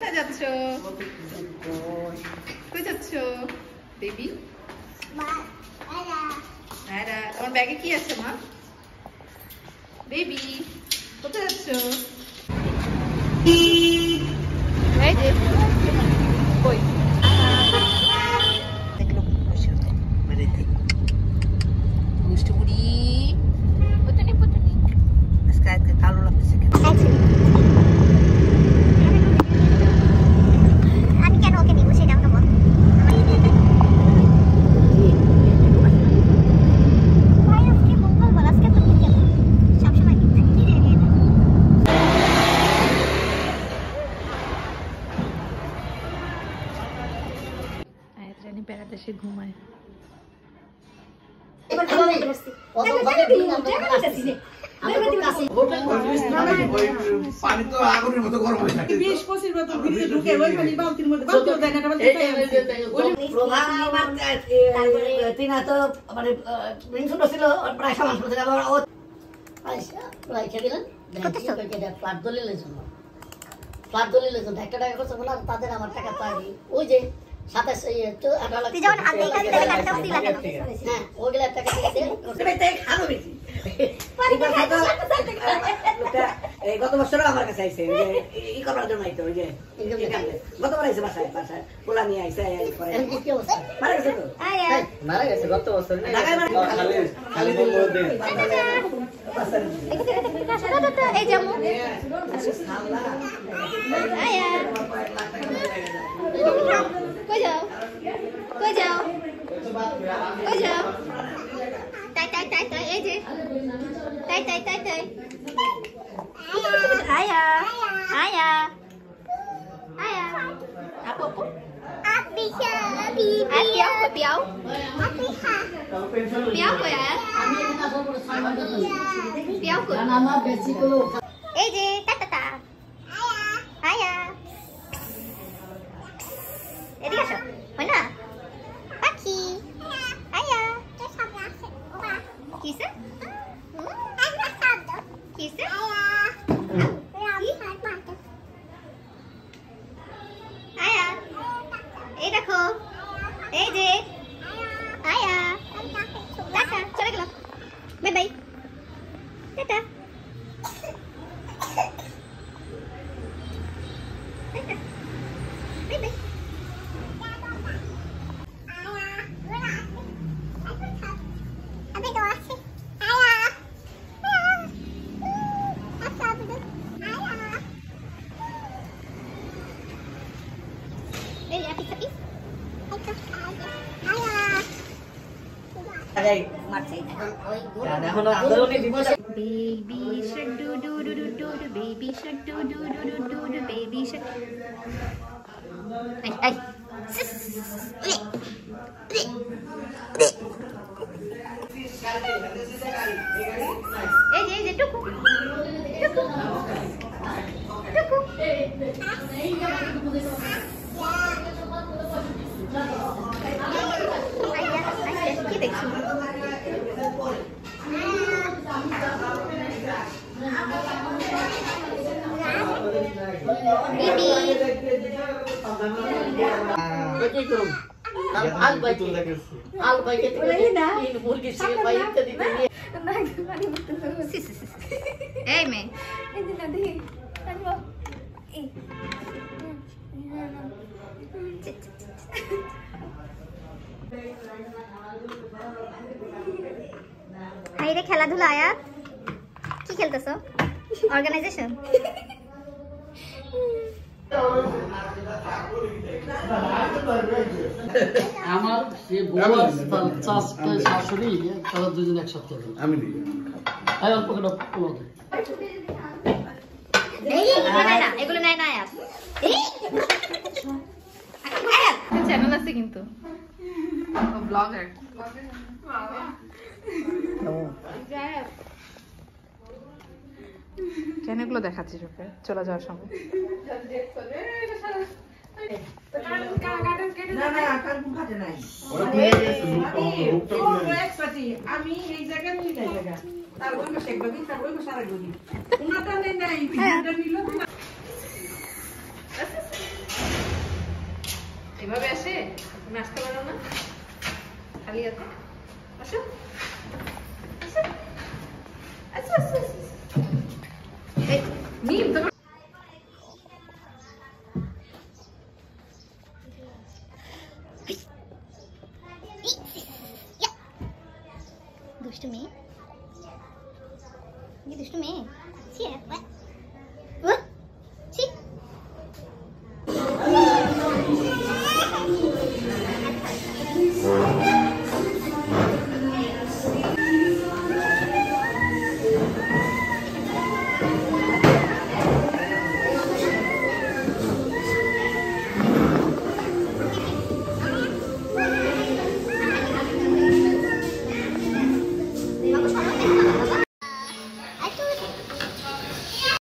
কোথায় যাচ্ছ? কই যাচ্ছ বেবি? তোমার ব্যাগে কি আছে মা? বেবি কোথায় যাচ্ছ? এই যে কই দেখলো বসে বেরিয়ে মিষ্টি মুড়ি পতনি পতনি আজকে কালো লাগছে কেন? আমি কেন ওকে নিব সেটা আমাকে বল। বেড়াতে সে ঘুমায়। পানি তো আগুনের মতো গরম হয়ে থাকে। 20-25 বোতল ভিতরে ঢুকে ওই পানি বালতির মধ্যে বালতি দেয় না তিনা তো মানে ছোট ছিল প্রায় সমান ছিল আবার ও আচ্ছা রাইখে দিলেন ফ্ল্যাট দলিলের জন্য একটা টাকা খরচ করলো আর তাদের আমার টাকা পাই ওই যে 27 18 লাখ হ্যাঁ ওগুলা টাকা গত বছর আমার কাছে আইসে ই করার জন্য আইতো ওই যে গতবার আইসে বাসায় পোলা নিয়ে আইসে মারা গেছে গত বছর খালি এই যেমন কই যাও কই যাও কই যাও তাই তাই তাই তাই এই যে তাই তাই তাই তাই আয়া আয়া আয়া apa apa Abisha bibi biao biao kok ya biao kok nama besiko এই যে টাটা আয়া এদিকে আসো হয় না পাখি আয়া কিসে কিসে আয়া এই দেখো এই যে আয়া টাটা চলে গেলাম bye bye tata bye bye Baby shark do do do do do do baby shark do do do do do do baby shark. Ay. Hey, tuku. Tuku. Tuku. কি দেখছি এই মে হাই রে খেলাধুলা আয়াত কি খেলতেছো অর্গানাইজেশন আমার সে বউ তার চাষটা শাশুড়ি তারা দুজন একসাথে আমি দিই তাই অল্প করে পোলো দেয় এগুলো নাই না আয়াত চ্যানেল আছে কিন্তু ব্লগার চ্যানেলগুলো দেখাচ্ছি চোখে চলে যাওয়ার সময় আমি এই জায়গায় নিয়ে জায়গা তার ওই পাশে একবার তার ওই পাশে আরেকবার উনাটা নেই নাই নিল এভাবে আসে নাচতে পারো না খালি হাতে আসো আসো আসো আসো